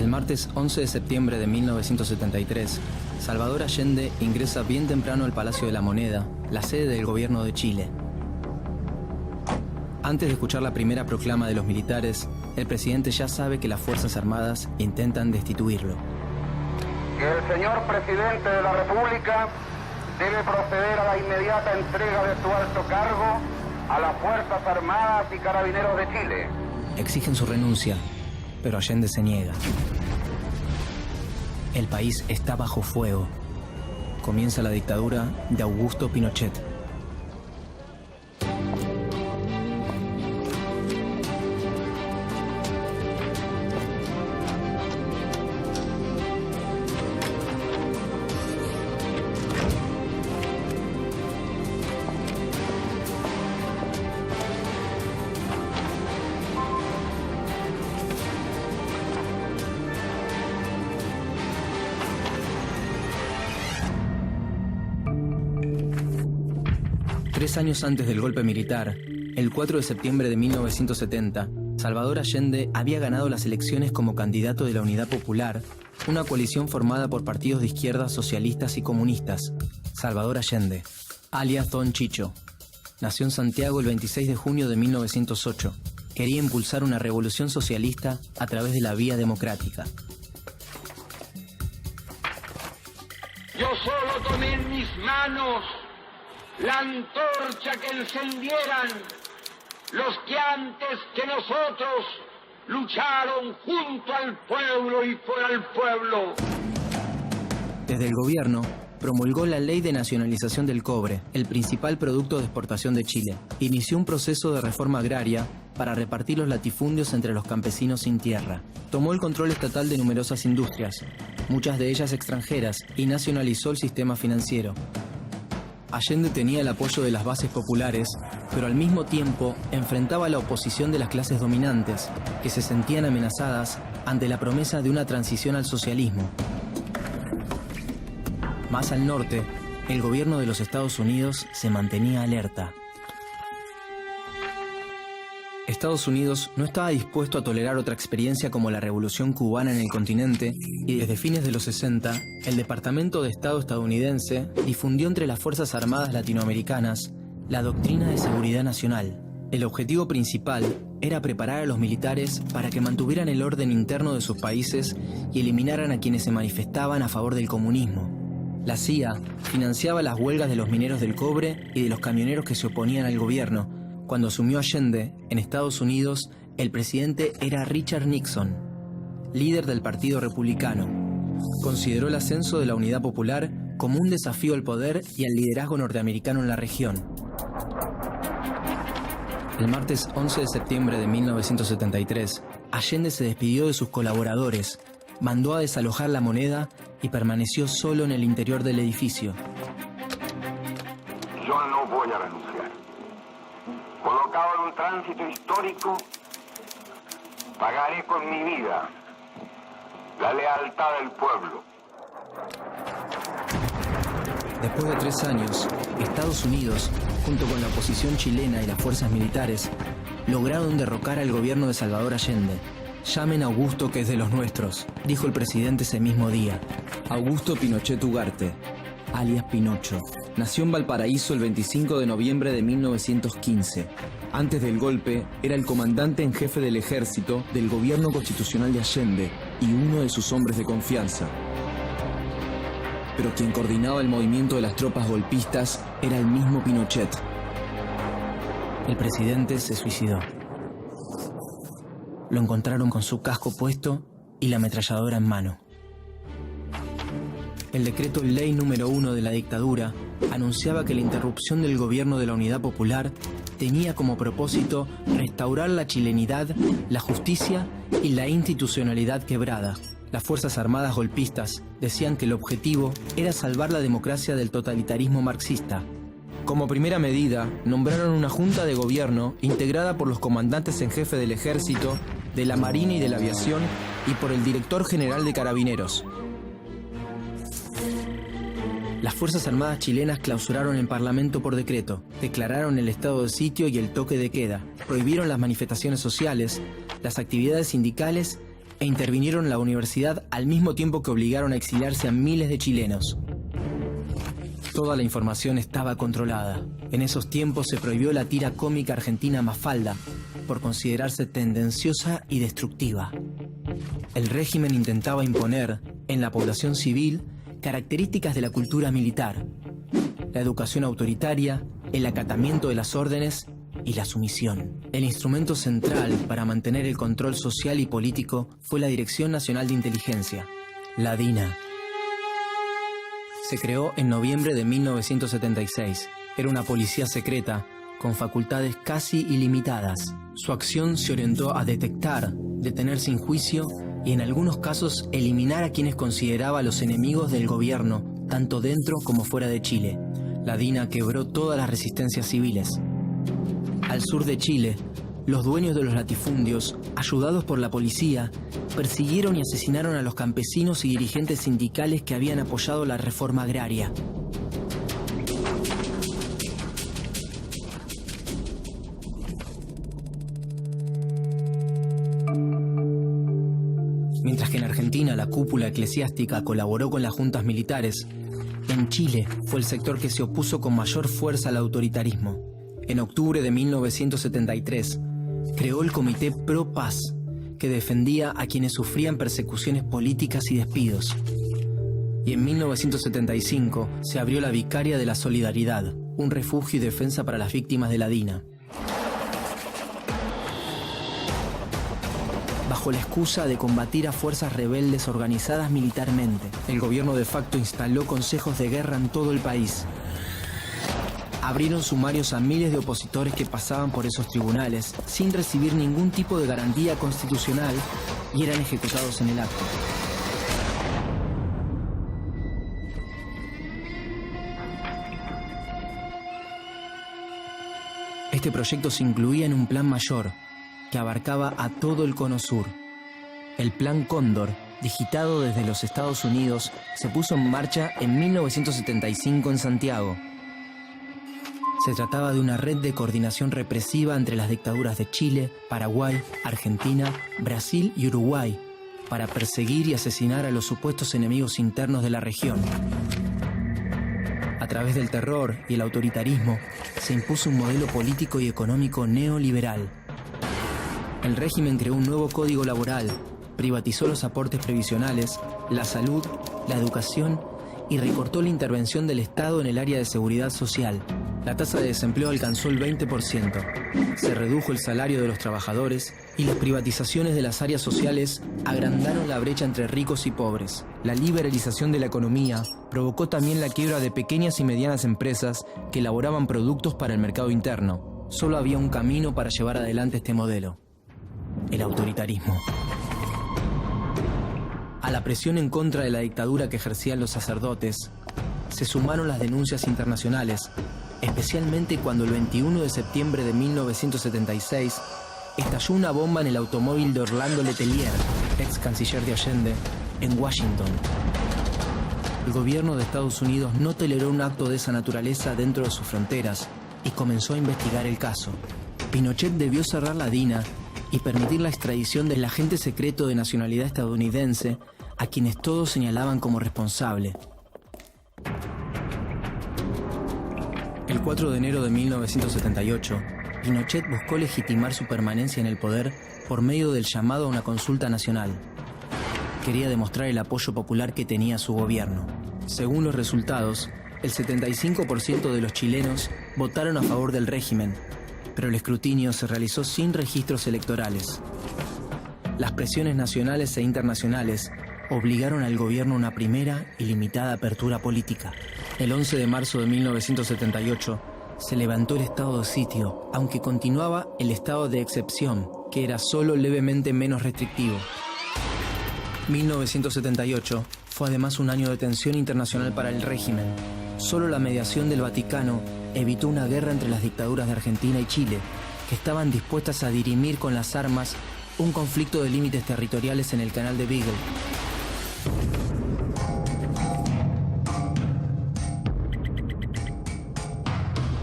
El martes 11 de septiembre de 1973, Salvador Allende ingresa bien temprano al Palacio de la Moneda, la sede del gobierno de Chile. Antes de escuchar la primera proclama de los militares, el presidente ya sabe que las Fuerzas Armadas intentan destituirlo. El señor presidente de la República debe proceder a la inmediata entrega de su alto cargo a las Fuerzas Armadas y Carabineros de Chile. Exigen su renuncia, pero Allende se niega. El país está bajo fuego. Comienza la dictadura de Augusto Pinochet. Tres años antes del golpe militar, el 4 de septiembre de 1970, Salvador Allende había ganado las elecciones como candidato de la Unidad Popular, una coalición formada por partidos de izquierda socialistas y comunistas. Salvador Allende, alias Don Chicho, nació en Santiago el 26 de junio de 1908. Quería impulsar una revolución socialista a través de la vía democrática. Yo solo tomé en mis manos la antorcha que encendieran los que antes que nosotros lucharon junto al pueblo y por el pueblo. Desde el gobierno, promulgó la Ley de Nacionalización del Cobre, el principal producto de exportación de Chile. Inició un proceso de reforma agraria para repartir los latifundios entre los campesinos sin tierra. Tomó el control estatal de numerosas industrias, muchas de ellas extranjeras, y nacionalizó el sistema financiero. Allende tenía el apoyo de las bases populares, pero al mismo tiempo enfrentaba la oposición de las clases dominantes, que se sentían amenazadas ante la promesa de una transición al socialismo. Más al norte, el gobierno de los Estados Unidos se mantenía alerta. Estados Unidos no estaba dispuesto a tolerar otra experiencia como la Revolución Cubana en el continente, y desde fines de los 60, el Departamento de Estado estadounidense difundió entre las Fuerzas Armadas latinoamericanas la doctrina de seguridad nacional. El objetivo principal era preparar a los militares para que mantuvieran el orden interno de sus países y eliminaran a quienes se manifestaban a favor del comunismo. La CIA financiaba las huelgas de los mineros del cobre y de los camioneros que se oponían al gobierno. Cuando asumió Allende, en Estados Unidos, el presidente era Richard Nixon, líder del Partido Republicano. Consideró el ascenso de la Unidad Popular como un desafío al poder y al liderazgo norteamericano en la región. El martes 11 de septiembre de 1973, Allende se despidió de sus colaboradores, mandó a desalojar la Moneda y permaneció solo en el interior del edificio. Yo no voy a renunciar. Colocado en un tránsito histórico, pagaré con mi vida la lealtad del pueblo. Después de 3 años, Estados Unidos, junto con la oposición chilena y las fuerzas militares, lograron derrocar al gobierno de Salvador Allende. «Llamen a Augusto, que es de los nuestros», dijo el presidente ese mismo día. Augusto Pinochet Ugarte, alias Pinocho, nació en Valparaíso el 25 de noviembre de 1915. Antes del golpe, era el comandante en jefe del ejército del gobierno constitucional de Allende y uno de sus hombres de confianza. Pero quien coordinaba el movimiento de las tropas golpistas era el mismo Pinochet. El presidente se suicidó. Lo encontraron con su casco puesto y la ametralladora en mano. El decreto Ley número 1 de la dictadura anunciaba que la interrupción del gobierno de la Unidad Popular tenía como propósito restaurar la chilenidad, la justicia y la institucionalidad quebrada. Las Fuerzas Armadas golpistas decían que el objetivo era salvar la democracia del totalitarismo marxista. Como primera medida, nombraron una junta de gobierno integrada por los comandantes en jefe del ejército, de la marina y de la aviación y por el director general de Carabineros. Las Fuerzas Armadas chilenas clausuraron el Parlamento por decreto, declararon el estado de sitio y el toque de queda, prohibieron las manifestaciones sociales, las actividades sindicales e intervinieron en la universidad al mismo tiempo que obligaron a exiliarse a miles de chilenos. Toda la información estaba controlada. En esos tiempos se prohibió la tira cómica argentina Mafalda por considerarse tendenciosa y destructiva. El régimen intentaba imponer en la población civil características de la cultura militar, la educación autoritaria, el acatamiento de las órdenes y la sumisión. El instrumento central para mantener el control social y político fue la Dirección Nacional de Inteligencia, la DINA. Se creó en noviembre de 1976. Era una policía secreta con facultades casi ilimitadas. Su acción se orientó a detectar, detener sin juicio y en algunos casos eliminar a quienes consideraba los enemigos del gobierno, tanto dentro como fuera de Chile. La DINA quebró todas las resistencias civiles. Al sur de Chile, los dueños de los latifundios, ayudados por la policía, persiguieron y asesinaron a los campesinos y dirigentes sindicales que habían apoyado la reforma agraria. Mientras que en Argentina la cúpula eclesiástica colaboró con las juntas militares, en Chile fue el sector que se opuso con mayor fuerza al autoritarismo. En octubre de 1973, creó el Comité Pro Paz, que defendía a quienes sufrían persecuciones políticas y despidos. Y en 1975 se abrió la Vicaria de la Solidaridad, un refugio y defensa para las víctimas de la DINA. Bajo la excusa de combatir a fuerzas rebeldes organizadas militarmente, el gobierno de facto instaló consejos de guerra en todo el país. Abrieron sumarios a miles de opositores que pasaban por esos tribunales sin recibir ningún tipo de garantía constitucional y eran ejecutados en el acto. Este proyecto se incluía en un plan mayor que abarcaba a todo el Cono Sur. El Plan Cóndor, digitado desde los Estados Unidos, se puso en marcha en 1975 en Santiago. Se trataba de una red de coordinación represiva entre las dictaduras de Chile, Paraguay, Argentina, Brasil y Uruguay, para perseguir y asesinar a los supuestos enemigos internos de la región. A través del terror y el autoritarismo, se impuso un modelo político y económico neoliberal. El régimen creó un nuevo código laboral, privatizó los aportes previsionales, la salud, la educación y recortó la intervención del Estado en el área de seguridad social. La tasa de desempleo alcanzó el 20%, se redujo el salario de los trabajadores y las privatizaciones de las áreas sociales agrandaron la brecha entre ricos y pobres. La liberalización de la economía provocó también la quiebra de pequeñas y medianas empresas que elaboraban productos para el mercado interno. Solo había un camino para llevar adelante este modelo: el autoritarismo. A la presión en contra de la dictadura que ejercían los sacerdotes, se sumaron las denuncias internacionales, especialmente cuando el 21 de septiembre de 1976 estalló una bomba en el automóvil de Orlando Letelier, ex canciller de Allende, en Washington. El gobierno de Estados Unidos no toleró un acto de esa naturaleza dentro de sus fronteras y comenzó a investigar el caso. Pinochet debió cerrar la DINA y permitir la extradición del agente secreto de nacionalidad estadounidense, a quienes todos señalaban como responsable. El 4 de enero de 1978, Pinochet buscó legitimar su permanencia en el poder por medio del llamado a una consulta nacional. Quería demostrar el apoyo popular que tenía su gobierno. Según los resultados, el 75% de los chilenos votaron a favor del régimen, pero el escrutinio se realizó sin registros electorales. Las presiones nacionales e internacionales obligaron al gobierno a una primera y limitada apertura política. El 11 de marzo de 1978 se levantó el estado de sitio, aunque continuaba el estado de excepción, que era solo levemente menos restrictivo. 1978 fue además un año de tensión internacional para el régimen. Solo la mediación del Vaticano evitó una guerra entre las dictaduras de Argentina y Chile, que estaban dispuestas a dirimir con las armas un conflicto de límites territoriales en el canal de Beagle.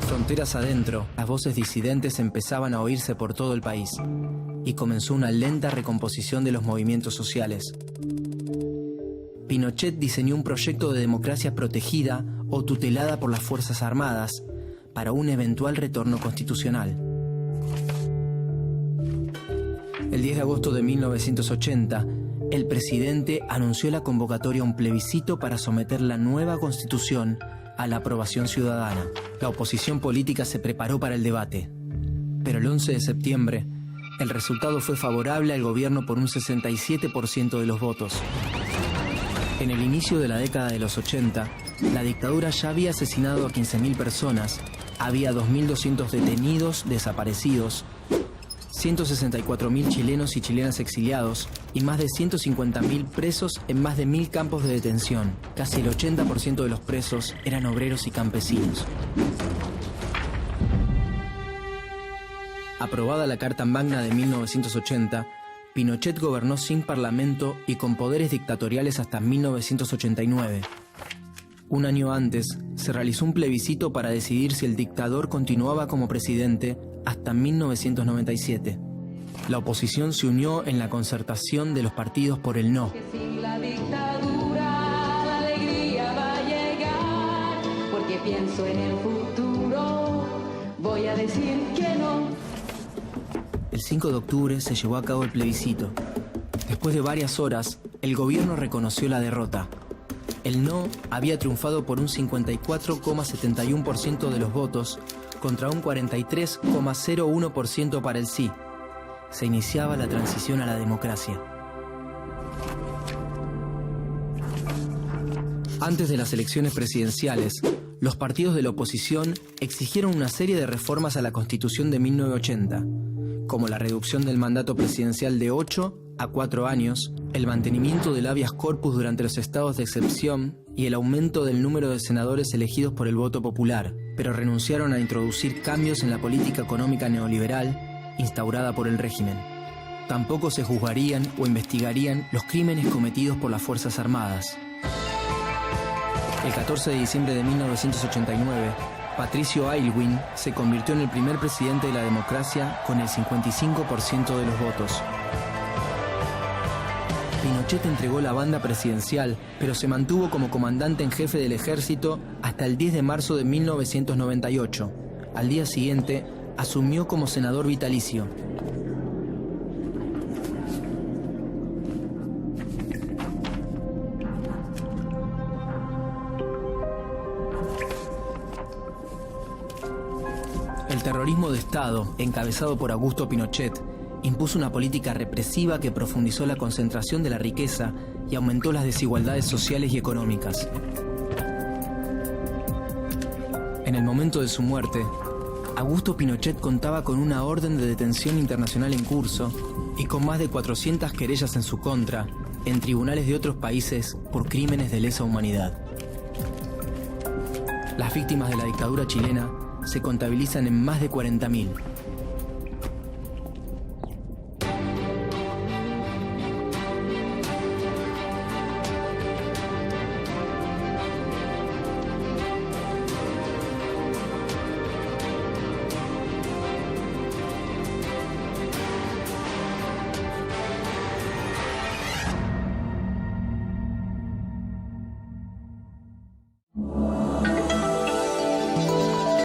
Fronteras adentro, las voces disidentes empezaban a oírse por todo el país. y comenzó una lenta recomposición de los movimientos sociales. Pinochet diseñó un proyecto de democracia protegida o tutelada por las Fuerzas Armadas para un eventual retorno constitucional. El 10 de agosto de 1980, el presidente anunció la convocatoria a un plebiscito para someter la nueva constitución a la aprobación ciudadana. La oposición política se preparó para el debate, pero el 11 de septiembre, el resultado fue favorable al gobierno por un 67% de los votos. En el inicio de la década de los 80, la dictadura ya había asesinado a 15.000 personas, había 2.200 detenidos, desaparecidos, 164.000 chilenos y chilenas exiliados y más de 150.000 presos en más de 1.000 campos de detención. Casi el 80% de los presos eran obreros y campesinos. Aprobada la Carta Magna de 1980, Pinochet gobernó sin parlamento y con poderes dictatoriales hasta 1989. Un año antes, se realizó un plebiscito para decidir si el dictador continuaba como presidente hasta 1997. La oposición se unió en la concertación de los partidos por el no. Sin la dictadura, la alegría va a llegar, porque pienso en el futuro, voy a decir que no. El 5 de octubre se llevó a cabo el plebiscito. Después de varias horas, el gobierno reconoció la derrota. El no había triunfado por un 54,71% de los votos contra un 43,01% para el sí. Se iniciaba la transición a la democracia. Antes de las elecciones presidenciales, los partidos de la oposición exigieron una serie de reformas a la Constitución de 1980, como la reducción del mandato presidencial de 8 a 4 años, el mantenimiento del habeas corpus durante los estados de excepción y el aumento del número de senadores elegidos por el voto popular, pero renunciaron a introducir cambios en la política económica neoliberal instaurada por el régimen. Tampoco se juzgarían o investigarían los crímenes cometidos por las Fuerzas Armadas. El 14 de diciembre de 1989, Patricio Aylwin se convirtió en el primer presidente de la democracia con el 55% de los votos. Pinochet entregó la banda presidencial, pero se mantuvo como comandante en jefe del ejército hasta el 10 de marzo de 1998. Al día siguiente, asumió como senador vitalicio. El terrorismo de Estado, encabezado por Augusto Pinochet, impuso una política represiva que profundizó la concentración de la riqueza y aumentó las desigualdades sociales y económicas. En el momento de su muerte, Augusto Pinochet contaba con una orden de detención internacional en curso y con más de 400 querellas en su contra en tribunales de otros países por crímenes de lesa humanidad. Las víctimas de la dictadura chilena se contabilizan en más de 40.000.